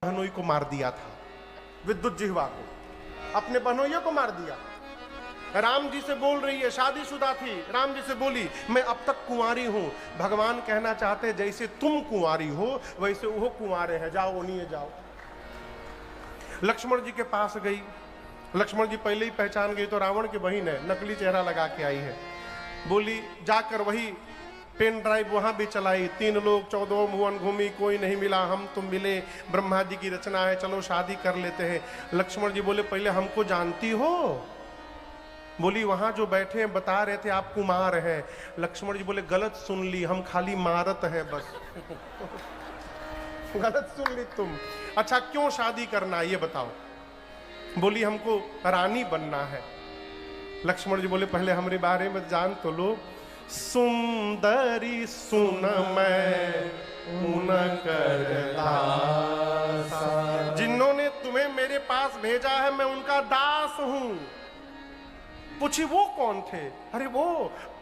बहनोई को मार दिया था, विद्युत जिह्वा को, अपने बहनोइयों को मार दिया। राम जी से बोल रही है, शादीशुदा थी, राम जी से बोली मैं अब तक कुंवारी हूं। भगवान कहना चाहते जैसे तुम कुंवारी हो वैसे वो कुंवारे हैं, जाओ उन्हीं जाओ। लक्ष्मण जी के पास गई, लक्ष्मण जी पहले ही पहचान गई तो रावण की बहन है, नकली चेहरा लगा के आई है। बोली जाकर वही पेन ड्राइव वहां भी चलाई, 3 लोग 14 भुवन घूमी, कोई नहीं मिला, हम तुम मिले, ब्रह्मा जी की रचना है, चलो शादी कर लेते हैं। लक्ष्मण जी बोले पहले हमको जानती हो? बोली वहां जो बैठे हैं बता रहे थे आप कुमार हैं। लक्ष्मण जी बोले गलत सुन ली, हम खाली मारत है बस। गलत सुन ली तुम। अच्छा क्यों शादी करना ये बताओ? बोली हमको रानी बनना है। लक्ष्मण जी बोले पहले हमारे बारे में जान तो लो। सुंदरी सुन मैं उन कर दासा, जिन्होंने तुम्हें मेरे पास भेजा है मैं उनका दास हूं। पूछी वो कौन थे? अरे वो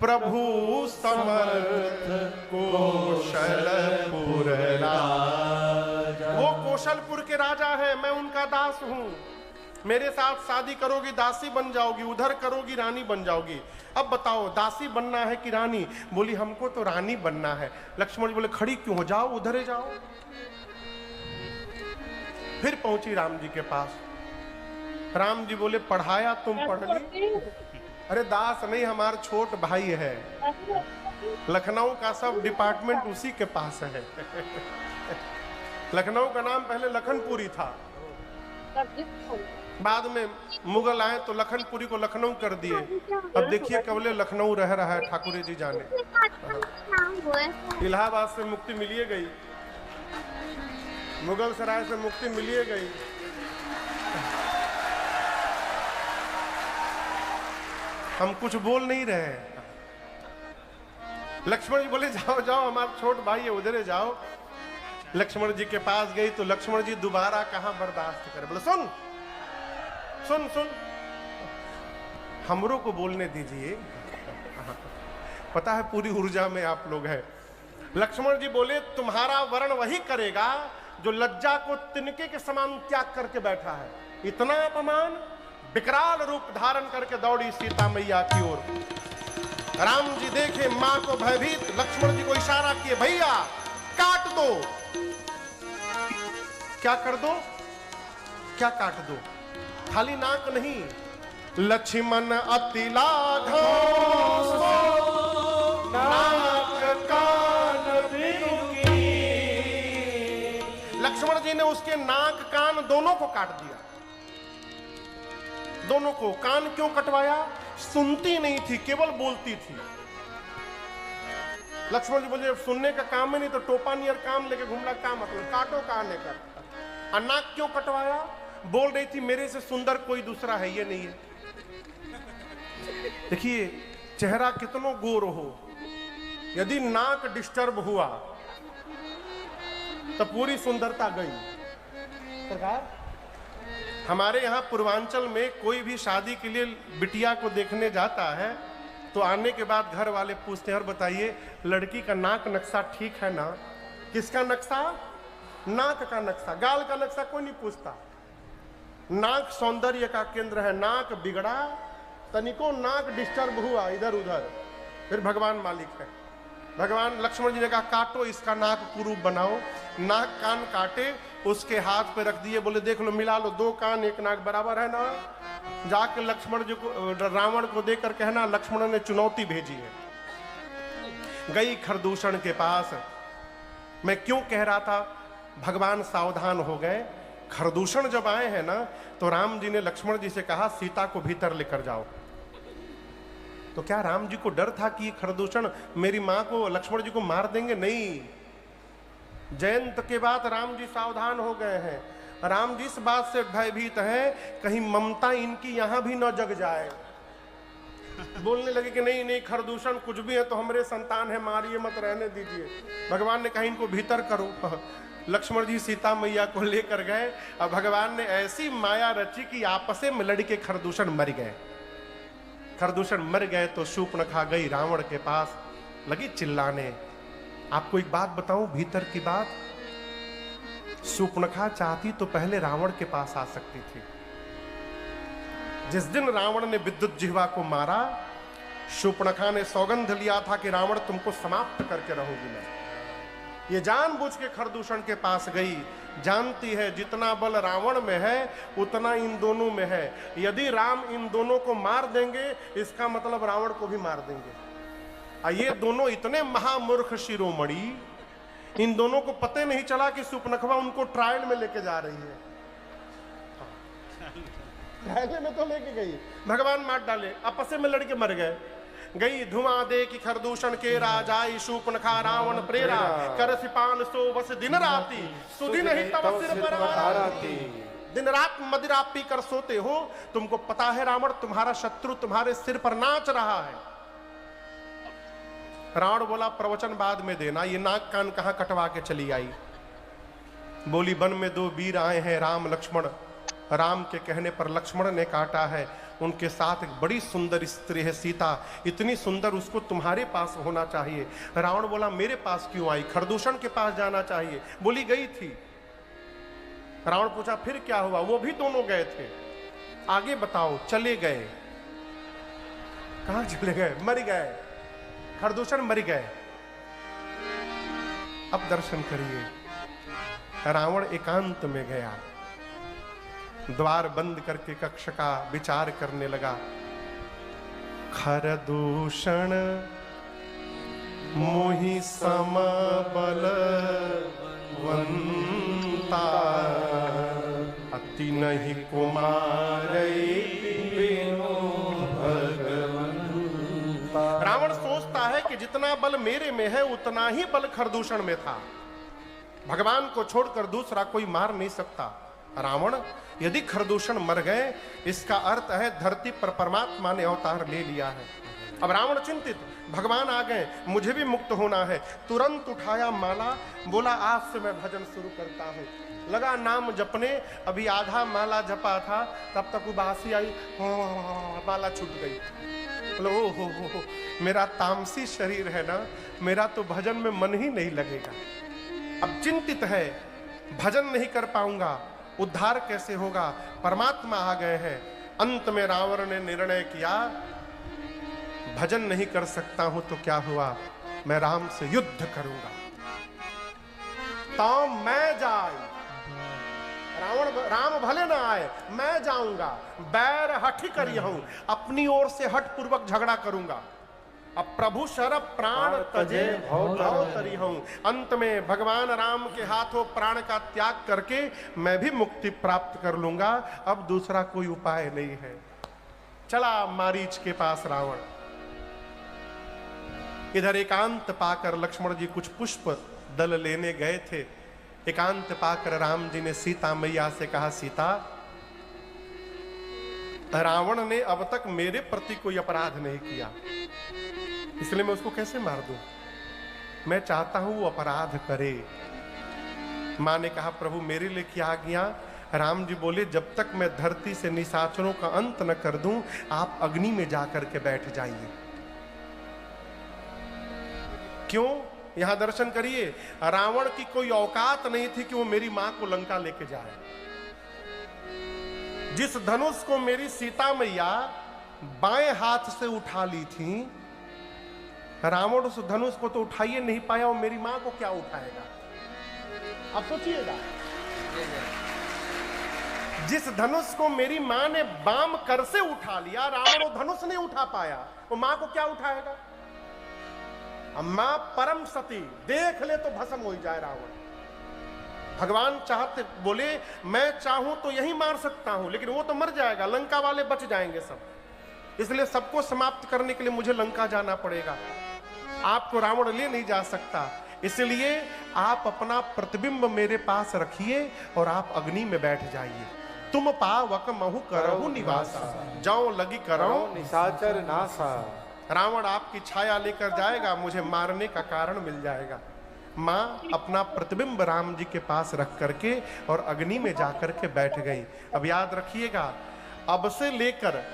प्रभु समर्थ कौशलपुर राजा, वो कौशलपुर के राजा है, मैं उनका दास हूं। मेरे साथ शादी करोगी दासी बन जाओगी, उधर करोगी रानी बन जाओगी। अब बताओ दासी बनना है कि रानी? बोली हमको तो रानी बनना है। लक्ष्मण जी बोले खड़ी क्यों हो, जाओ उधर ही जाओ। फिर पहुंची राम जी के पास। राम जी बोले पढ़ाया तुम पढ़ ली? अरे दास नहीं, हमारा छोट भाई है, लखनऊ का सब डिपार्टमेंट उसी के पास है। लखनऊ का नाम पहले लखनपुरी था, बाद में मुगल आए तो लखनपुरी को लखनऊ कर दिए। अब देखिए कवले लखनऊ रह रहा है, ठाकुर जी जाने। इलाहाबाद से मुक्ति मिलिए गई, मुगल सराय से मुक्ति मिलिए गई। हम कुछ बोल नहीं रहे। लक्ष्मण जी बोले जाओ जाओ, हमारा छोट भाई है, उधर जाओ। लक्ष्मण जी के पास गई तो लक्ष्मण जी दोबारा कहां बर्दाश्त करे। बोले सुन सुन सुन, हमरों को बोलने दीजिए, पता है पूरी ऊर्जा में आप लोग हैं। लक्ष्मण जी बोले तुम्हारा वर्ण वही करेगा जो लज्जा को तिनके के समान त्याग करके बैठा है। इतना अपमान, विकराल रूप धारण करके दौड़ी सीता मैया की ओर। राम जी देखे मां को भयभीत, लक्ष्मण जी को इशारा किए भैया काट दो। क्या कर दो? क्या काट दो? खाली नाक नहीं, लक्ष्मण अति लाघव नाक कान की। लक्ष्मण जी ने उसके नाक कान दोनों को काट दिया, दोनों को। कान क्यों कटवाया? सुनती नहीं थी, केवल बोलती थी। लक्ष्मण जी बोले सुनने का काम ही नहीं तो टोपा नियर काम लेके घूमना, काम मतलब काटो कान लेकर। और नाक क्यों कटवाया? बोल रही थी मेरे से सुंदर कोई दूसरा है ये नहीं है। देखिए चेहरा कितना गोर हो, यदि नाक डिस्टर्ब हुआ तो पूरी सुंदरता गई। सरकार हमारे यहाँ पूर्वांचल में कोई भी शादी के लिए बिटिया को देखने जाता है तो आने के बाद घर वाले पूछते हैं और बताइए लड़की का नाक नक्शा ठीक है ना? किसका नक्शा? नाक का नक्शा। गाल का नक्शा कोई नहीं पूछता। नाक सौंदर्य का केंद्र है, नाक बिगड़ा, तनिको नाक डिस्टर्ब हुआ इधर उधर, फिर भगवान मालिक है। भगवान लक्ष्मण जी ने कहा काटो इसका नाक कुरूप बनाओ। नाक कान काटे, उसके हाथ पे रख दिए, बोले देख लो मिला लो, 2 कान 1 नाक बराबर है ना? जाके लक्ष्मण जी को, रावण को देकर कहना लक्ष्मण ने चुनौती भेजी है। गई खरदूषण के पास। मैं क्यों कह रहा था भगवान सावधान हो गए। खरदूषण जब आए हैं ना तो राम जी ने लक्ष्मण जी से कहा सीता को भीतर लेकर जाओ। तो क्या राम जी को डर था कि खरदूषण मेरी मां को, लक्ष्मण जी को मार देंगे? नहीं, जयंत के बाद राम जी सावधान हो गए हैं। राम जी इस बात से भयभीत हैं कहीं ममता इनकी यहां भी न जग जाए। बोलने लगे कि नहीं नहीं खरदूषण कुछ भी है तो हमारे संतान है, मारिए मत, रहने दीजिए। भगवान ने कहा इनको भीतर करो। लक्ष्मण जी सीता मैया को लेकर गए और भगवान ने ऐसी माया रची कि आपस में लड़के खरदूषण मर गए। खरदूषण मर गए तो शूर्पणखा गई रावण के पास, लगी चिल्लाने। आपको एक बात बताऊं भीतर की बात, शूर्पणखा चाहती तो पहले रावण के पास आ सकती थी। जिस दिन रावण ने विद्युत जिह्वा को मारा, शूर्पणखा ने सौगंध लिया था कि रावण तुमको समाप्त करके रहूंगी मैं। ये जानबूझ के खरदूषण के पास गई, जानती है जितना बल रावण में है उतना इन दोनों में है। यदि राम इन दोनों को मार देंगे, इसका मतलब रावण को भी मार देंगे। ये दोनों इतने महामूर्ख शिरोमणि, इन दोनों को पता नहीं चला कि शूर्पणखा उनको ट्रायल में लेके जा रही है। ट्रायल में तो लेके गई, भगवान मार डाले, आपस में लड़के मर गए। गई धुआं दे कि खरदूषण के राजाई, शूर्पणखा रावण प्रेरा, कर सिपान सो बस दिन राती, सुदिन ही तब सिर पर आराती। दिन रात मदिरा पी कर सोते हो, तुमको पता है रावण तुम्हारा शत्रु तुम्हारे सिर पर नाच रहा है। रावण बोला प्रवचन बाद में देना, ये नाक कान कहां कटवा के चली आई। बोली वन में दो वीर आए हैं राम लक्ष्मण, राम के कहने पर लक्ष्मण ने काटा है। उनके साथ एक बड़ी सुंदर स्त्री है सीता, इतनी सुंदर उसको तुम्हारे पास होना चाहिए। रावण बोला मेरे पास क्यों आई, खरदूषण के पास जाना चाहिए। बोली गई थी। रावण पूछा फिर क्या हुआ, वो भी दोनों गए थे। आगे बताओ। चले गए। कहां चले गए? मर गए, खरदूषण मर गए। अब दर्शन करिए। रावण एकांत में गया, द्वार बंद करके कक्ष का विचार करने लगा। खरदूषण मोहि सम बलवंता, अति नहीं कुमारै बिनु भगवंता। रावण सोचता है कि जितना बल मेरे में है उतना ही बल खरदूषण में था। भगवान को छोड़कर दूसरा कोई मार नहीं सकता। रावण यदि खरदूषण मर गए, इसका अर्थ है धरती पर परमात्मा ने अवतार ले लिया है। अब रावण चिंतित, भगवान आ गए, मुझे भी मुक्त होना है। तुरंत उठाया माला, बोला आज से मैं भजन शुरू करता हूँ। लगा नाम जपने, अभी आधा माला जपा था तब तक उबासी आई, माला छूट गई। बोलो ओ हो, मेरा तामसी शरीर है ना, मेरा तो भजन में मन ही नहीं लगेगा। अब चिंतित है, भजन नहीं कर पाऊंगा, उद्धार कैसे होगा। परमात्मा आ गए हैं। अंत में रावण ने निर्णय किया भजन नहीं कर सकता हूं तो क्या हुआ, मैं राम से युद्ध करूंगा। तो मैं जाए, राम भले ना आए, मैं जाऊंगा, बैर हठी करी हूं, अपनी ओर से हठ पूर्वक झगड़ा करूंगा। अब प्रभु शर प्राण तजे भव तरी हूं। अंत में भगवान राम के हाथों प्राण का त्याग करके मैं भी मुक्ति प्राप्त कर लूंगा। अब दूसरा कोई उपाय नहीं है। चला मारीच के पास रावण। इधर एकांत पाकर लक्ष्मण जी कुछ पुष्प दल लेने गए थे। एकांत पाकर राम जी ने सीता मैया से कहा, सीता रावण ने अब तक मेरे प्रति कोई अपराध नहीं किया, इसलिए मैं उसको कैसे मार दूं? मैं चाहता हूं वो अपराध करे। मां ने कहा प्रभु मेरे लिए क्या आज्ञा? राम जी बोले जब तक मैं धरती से निशाचरों का अंत न कर दूं, आप अग्नि में जाकर के बैठ जाइए। क्यों? यहां दर्शन करिए। रावण की कोई औकात नहीं थी कि वो मेरी मां को लंका लेके जाए। जिस धनुष को मेरी सीता मैया बाएं हाथ से उठा ली थी, रावण उस धनुष को तो उठाइए नहीं पाया, और मेरी मां को क्या उठाएगा? अब सोचिएगा, जिस धनुष को मेरी मां ने बाम कर से उठा लिया, रावण वो धनुष नहीं उठा पाया, वो मां को क्या उठाएगा? मां परम सती, देख ले तो भस्म हो जाए रावण। भगवान चाहते, बोले मैं चाहूं तो यही मार सकता हूं, लेकिन वो तो मर जाएगा, लंका वाले बच जाएंगे सब, इसलिए सबको समाप्त करने के लिए मुझे लंका जाना पड़ेगा। आपको रावण ले नहीं जा सकता, इसलिए आप अपना प्रतिबिंब मेरे पास रखिए और आप अग्नि में बैठ जाइए। तुम पावक महु करहु निवासा, जाओ लगी करो निशाचर नासा। रावण आपकी छाया लेकर जाएगा, मुझे मारने का कारण मिल जाएगा। मां अपना प्रतिबिंब राम जी के पास रख करके और अग्नि में जाकर के बैठ गई। अब याद रखिएगा, अब से लेकर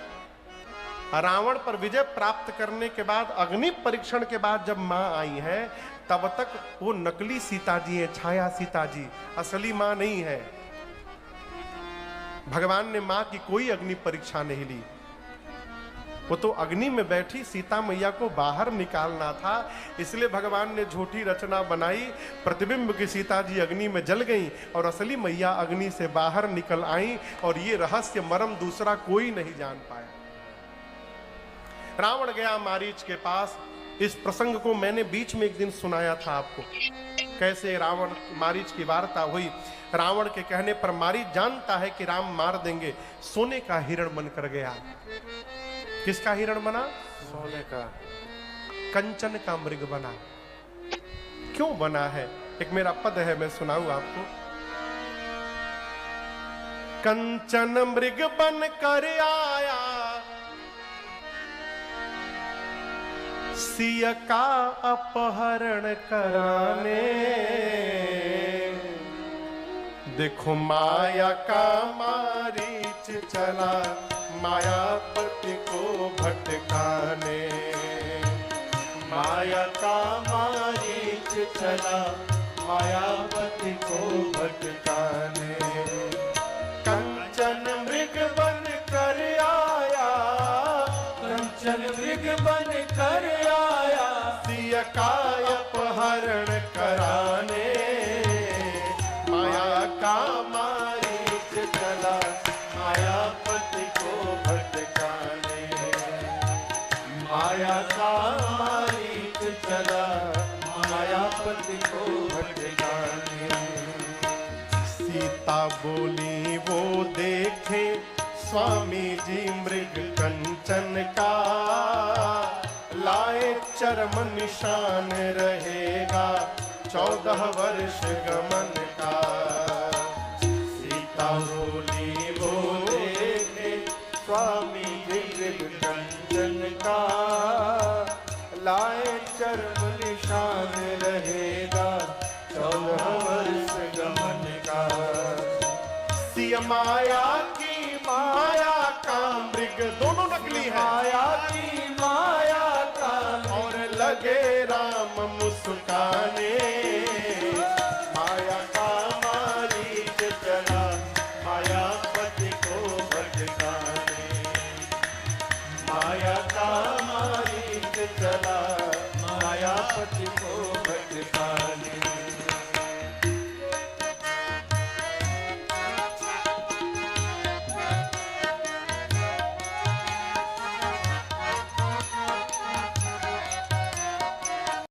रावण पर विजय प्राप्त करने के बाद, अग्नि परीक्षण के बाद जब मां आई है, तब तक वो नकली सीता जी है, छाया सीता जी, असली मां नहीं है। भगवान ने मां की कोई अग्नि परीक्षा नहीं ली, वो तो अग्नि में बैठी सीता मैया को बाहर निकालना था, इसलिए भगवान ने झूठी रचना बनाई। प्रतिबिंब की सीता जी अग्नि में जल गई और असली मैया अग्नि से बाहर निकल आई, और ये रहस्य मर्म दूसरा कोई नहीं जान पाया। रावण गया मारीच के पास। इस प्रसंग को मैंने बीच में एक दिन सुनाया था आपको, कैसे रावण मारीच की वार्ता हुई। रावण के कहने पर मारीच जानता है कि राम मार देंगे, सोने का हिरण बनकर गया। किसका हिरण बना? सोने का। कंचन का मृग बना। क्यों बना है? एक मेरा पद है, मैं सुनाऊं आपको। कंचन मृग बन कर आया, सिया का अपहरण कराने। देखो माया का मारीच चला, मायापति को भटकाने। माया का मारीच चला, मायापति को भटकाने। कंचन मृग बन कर आया, कंचन मृग बन कर आया, सिया का अपहरण कराने। माया का मारीच चला, मायापति को भटकाने। माया का मारीच चला, मायापति को भटकाने। सीता बोली वो देखे स्वामी जी मृग कंचन का, लाए चरम निशान रहेगा 14 वर्ष गमन का। सीता बोली वो देखे स्वामी जी मृग कंचन का, लाए चरम निशान रहेगा 14 वर्ष गमन का। सिया माया की माया का मृग, दोनों नकली है। माया की माया का, और लगे राम मुस्काने।